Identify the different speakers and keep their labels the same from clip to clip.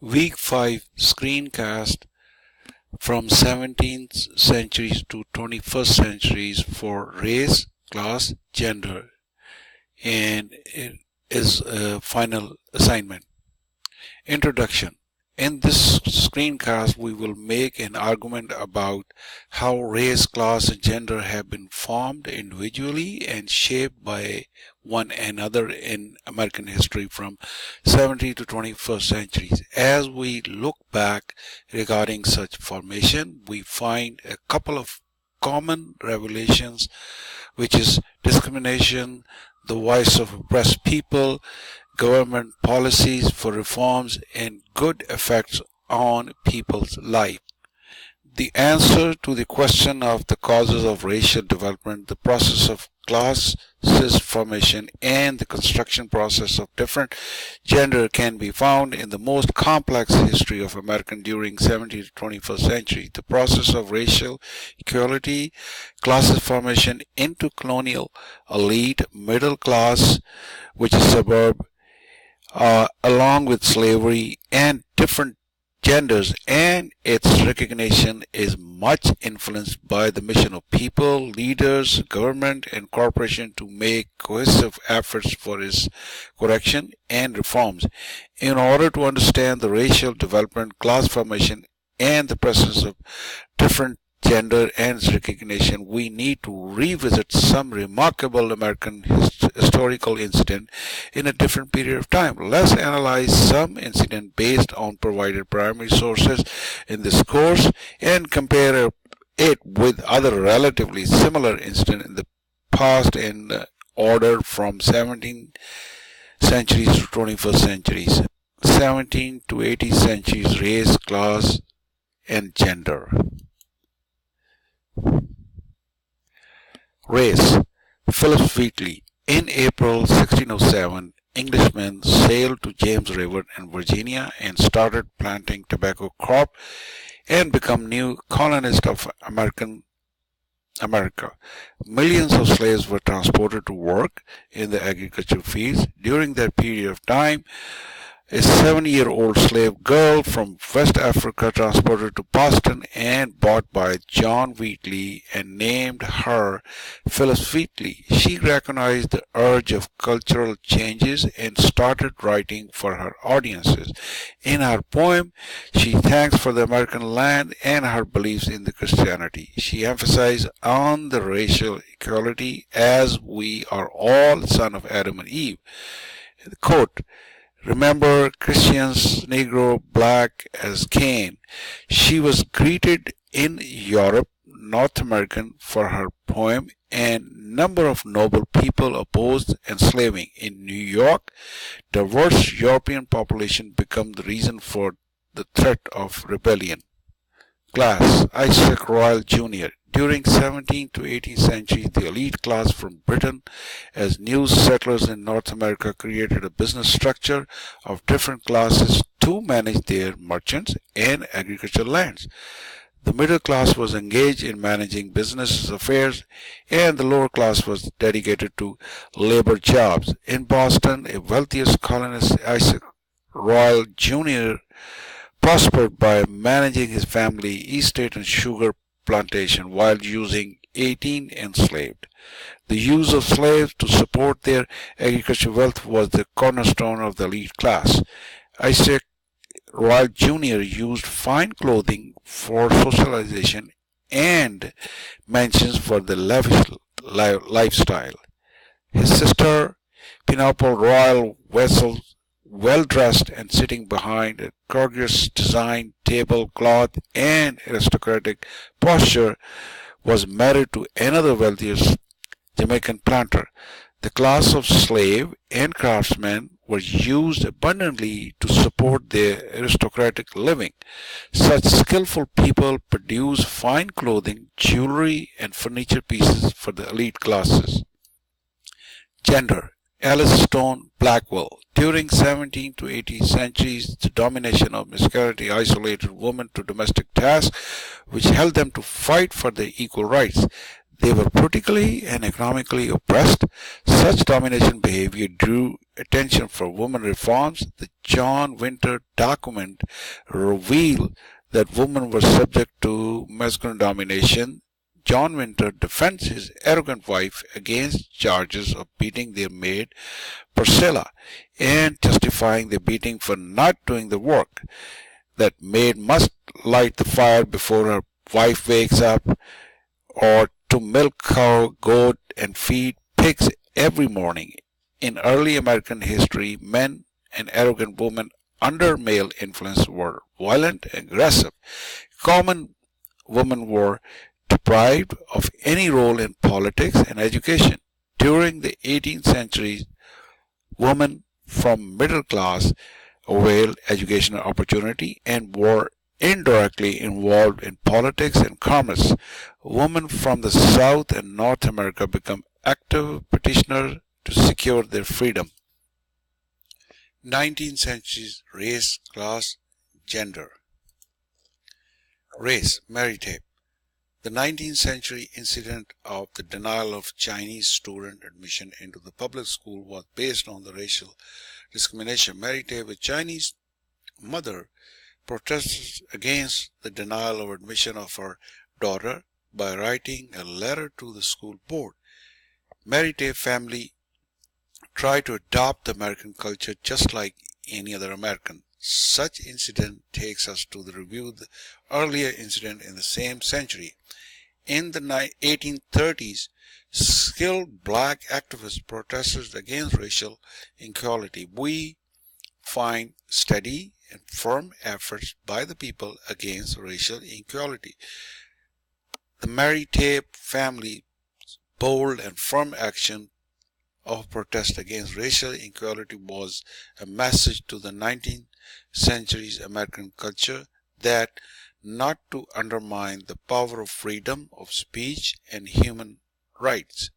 Speaker 1: Week 5 screencast from 17th centuries to 21st centuries for race, class, gender, and it is a final assignment. Introduction. In this screencast, we will make an argument about how race, class, and gender have been formed individually and shaped by one another in American history from 17th to 21st centuries. As we look back regarding such formation, we find a couple of common revelations, which is discrimination, the voice of oppressed people, government policies for reforms, and good effects on people's life. The answer to the question of the causes of racial development, the process of classes formation, and the construction process of different gender can be found in the most complex history of America during 17th to 21st century. The process of racial equality, classes formation into colonial elite, middle class, which is suburb, along with slavery and different genders, and its recognition is much influenced by the mission of people, leaders, government, and corporation to make cohesive efforts for its correction and reforms. In order to understand the racial development, class formation, and the presence of different gender and its recognition, we need to revisit some remarkable American historical incident in a different period of time. Let's analyze some incident based on provided primary sources in this course and compare it with other relatively similar incidents in the past in order from 17th centuries to 21st centuries. 17th to 18th centuries, race, class, and gender. Race. Philip Wheatley. In April 1607, Englishmen sailed to James River in Virginia and started planting tobacco crop and become new colonists of America. Millions of slaves were transported to work in the agricultural fields. During that period of time, a 7-year-old slave girl from West Africa transported to Boston and bought by John Wheatley and named her Phyllis Wheatley. She recognized the urge of cultural changes and started writing for her audiences. In her poem, she thanks for the American land and her beliefs in the Christianity. She emphasized on the racial equality as we are all sons of Adam and Eve. Quote, remember Christians, Negro, Black as Cain. She was greeted in Europe, North American for her poem, and number of noble people opposed enslaving. In New York, diverse European population become the reason for the threat of rebellion. Class. Isaac Royall Jr. During 17th to 18th century, the elite class from Britain, as new settlers in North America, created a business structure of different classes to manage their merchants and agricultural lands. The middle class was engaged in managing business affairs, and the lower class was dedicated to labor jobs. In Boston, a wealthiest colonist, Isaac Royall Jr., prospered by managing his family estate and sugar plantation while using 18 enslaved. The use of slaves to support their agricultural wealth was the cornerstone of the elite class. Isaac Royall Jr. used fine clothing for socialization and mansions for the lavish lifestyle. His sister, Penelope Royall Wessel, well-dressed and sitting behind a gorgeous design tablecloth and aristocratic posture, was married to another wealthiest Jamaican planter. The class of slave and craftsmen were used abundantly to support their aristocratic living. Such skillful people produce fine clothing, jewelry, and furniture pieces for the elite classes. Gender. Alice Stone Blackwell. During 17th to 18th centuries, the domination of masculinity isolated women to domestic tasks, which held them to fight for their equal rights. They were politically and economically oppressed. Such domination behavior drew attention for women reforms. The John Winter document revealed that women were subject to masculine domination. John Winter defends his arrogant wife against charges of beating their maid Priscilla and justifying the beating for not doing the work. That maid must light the fire before her wife wakes up, or to milk cow, goat, and feed pigs every morning. In early American history, men and arrogant women under male influence were violent and aggressive. Common women were deprived of any role in politics and education. During the 18th century, women from middle class availed educational opportunity and were indirectly involved in politics and commerce. Women from the South and North America became active petitioners to secure their freedom. 19th century race, class, gender. Race, Mary Tape. The 19th century incident of the denial of Chinese student admission into the public school was based on the racial discrimination. Mary Tape, a Chinese mother, protested against the denial of admission of her daughter by writing a letter to the school board. Mary Tape's family tried to adopt the American culture just like any other American. Such incident takes us to the review the earlier incident in the same century. In the 1830s, skilled black activists protested against racial inequality. We find steady and firm efforts by the people against racial inequality. The Mary Tape family's bold and firm action of protest against racial inequality was a message to the 19th century's American culture that not to undermine the power of freedom of speech and human rights.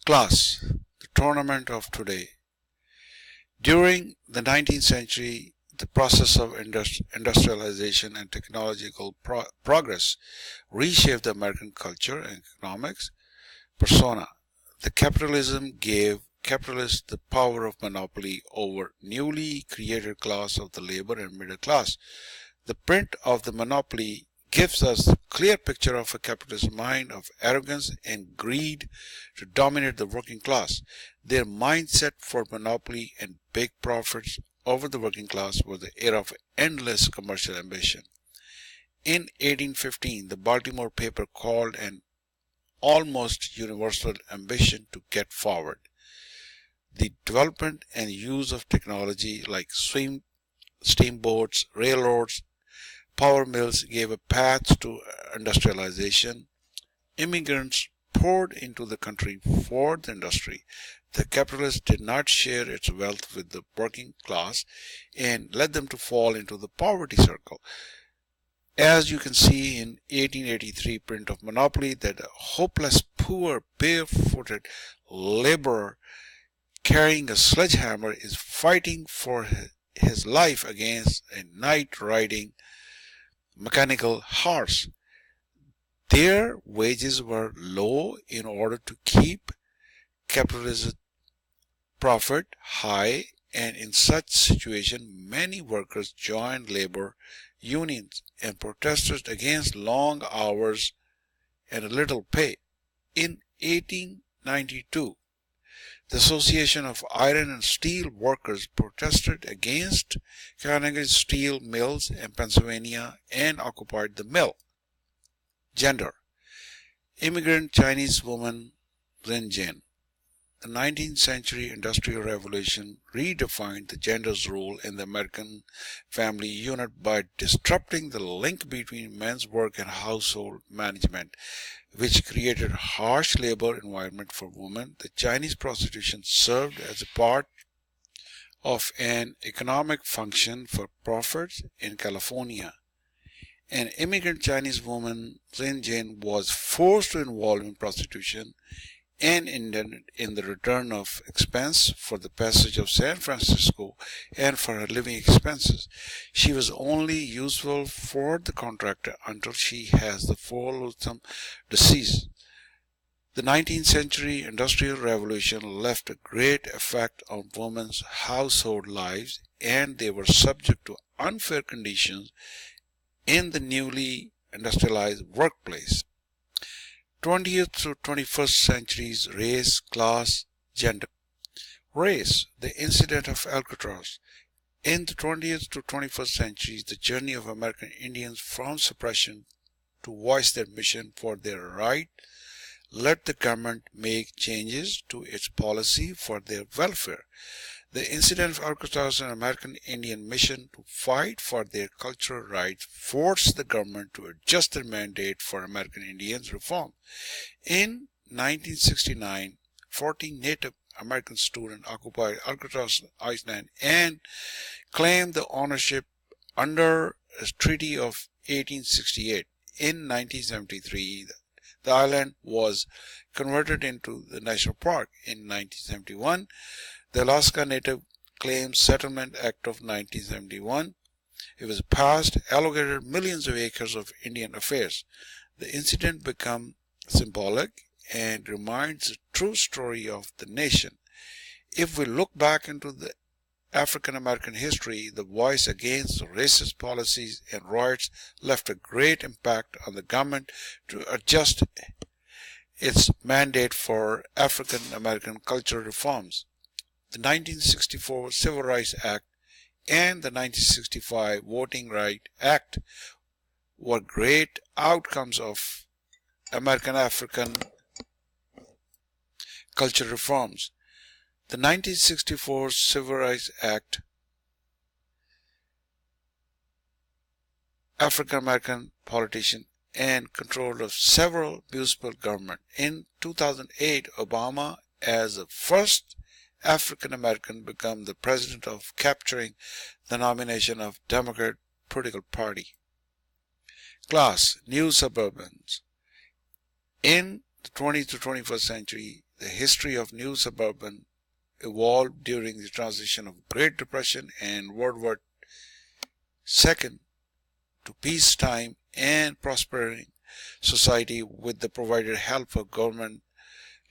Speaker 1: Class, the tournament of today. During the 19th century, the process of industrialization and technological progress reshaped the American culture and economics persona. The capitalism gave capitalists the power of monopoly over newly created class of the labor and middle class. The print of the monopoly gives us a clear picture of a capitalist mind of arrogance and greed to dominate the working class. Their mindset for monopoly and big profits over the working class was the era of endless commercial ambition. In 1815, the Baltimore paper called an almost universal ambition to get forward. The development and use of technology like steamboats, railroads, power mills gave a path to industrialization. Immigrants poured into the country for the industry. The capitalists did not share its wealth with the working class and led them to fall into the poverty circle. As you can see in 1883 print of Monopoly, that a hopeless, poor, barefooted laborer carrying a sledgehammer is fighting for his life against a night-riding mechanical horse. Their wages were low in order to keep capitalist profit high, and in such situation many workers joined labor unions and protested against long hours and little pay. In 1892, the Association of Iron and Steel Workers protested against Carnegie Steel Mills in Pennsylvania and occupied the mill. Gender. Immigrant Chinese woman Lin Jin. The 19th century Industrial Revolution redefined the gender's role in the American family unit by disrupting the link between men's work and household management, which created a harsh labor environment for women. The Chinese prostitution served as a part of an economic function for profits in California. An immigrant Chinese woman, Lin Jin, was forced to involve in prostitution and ended in the return of expense for the passage of San Francisco and for her living expenses. She was only useful for the contractor until she has the loathsome disease. The 19th century Industrial Revolution left a great effect on women's household lives, and they were subject to unfair conditions in the newly industrialized workplace. 20th to 21st centuries race, class, gender. Race, the incident of Alcatraz. In the 20th to 21st centuries, the journey of American Indians from suppression to voice their mission for their right let the government make changes to its policy for their welfare. The incident of Alcatraz, an American Indian mission to fight for their cultural rights, forced the government to adjust their mandate for American Indians reform. In 1969, 14 Native American students occupied Alcatraz Island and claimed the ownership under a treaty of 1868. In 1973, the island was converted into the national park. In 1971, the Alaska Native Claims Settlement Act of 1971, it was passed, allocated millions of acres of Indian affairs. The incident became symbolic and reminds the true story of the nation. If we look back into the African American history, the voice against racist policies and riots left a great impact on the government to adjust its mandate for African American cultural reforms. The 1964 Civil Rights Act and the 1965 Voting Rights Act were great outcomes of American African cultural reforms. The 1964 Civil Rights Act, African American politician and control of several municipal government. In 2008, Obama, as the first African American, became the president of capturing the nomination of Democrat political party. Class, new suburbans. In the 20th to 21st century, the history of new suburban evolved during the transition of Great Depression and World War II to peacetime and prospering society with the provided help of government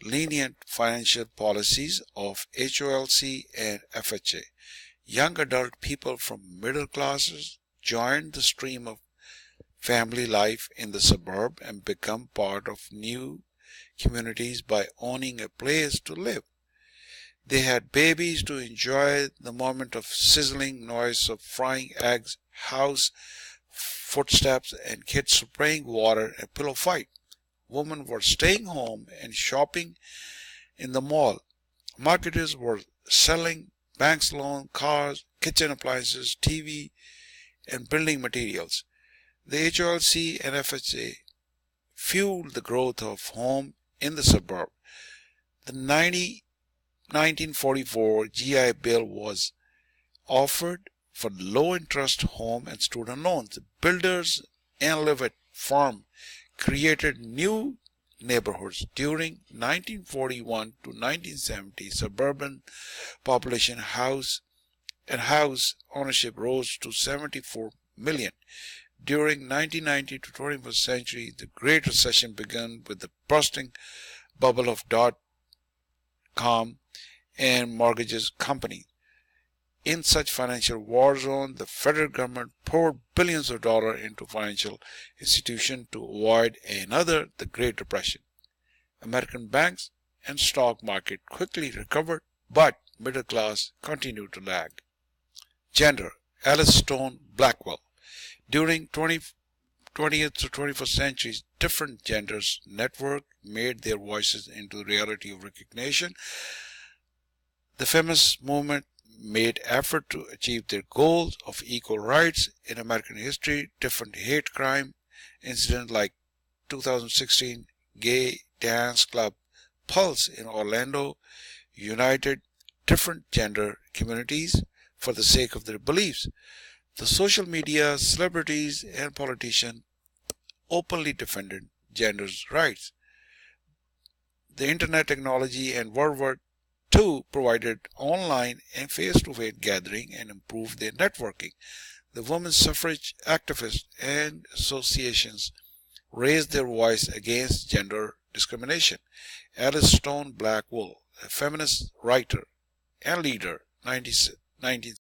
Speaker 1: lenient financial policies of HOLC and FHA. Young adult people from middle classes joined the stream of family life in the suburb and become part of new communities by owning a place to live. They had babies to enjoy the moment of sizzling noise of frying eggs, house footsteps, and kids spraying water and pillow fight. Women were staying home and shopping in the mall. Marketers were selling banks loan, cars, kitchen appliances, TV, and building materials. The HOLC and FHA fueled the growth of home in the suburb. The 1944 GI Bill was offered for low-interest home and student loans. Builders and Levitt Farm created new neighborhoods. During 1941 to 1970, suburban population house ownership rose to 74 million. During 1990 to 21st century, the Great Recession began with the bursting bubble of dot-com and mortgages company. In such financial war zone, the federal government poured billions of dollars into financial institutions to avoid another the Great Depression. American banks and stock market quickly recovered, but middle class continued to lag. Gender, Alice Stone Blackwell. During 20th to 21st centuries, different genders network made their voices into the reality of recognition. The feminist movement made effort to achieve their goals of equal rights. In American history, different hate crime incidents like 2016 gay dance club Pulse in Orlando united different gender communities for the sake of their beliefs. The social media, celebrities, and politicians openly defended gender rights. The internet technology and World War II provided online and face-to-face gathering and improved their networking. The women's suffrage activists and associations raised their voice against gender discrimination. Alice Stone Blackwell, a feminist writer and leader, 19th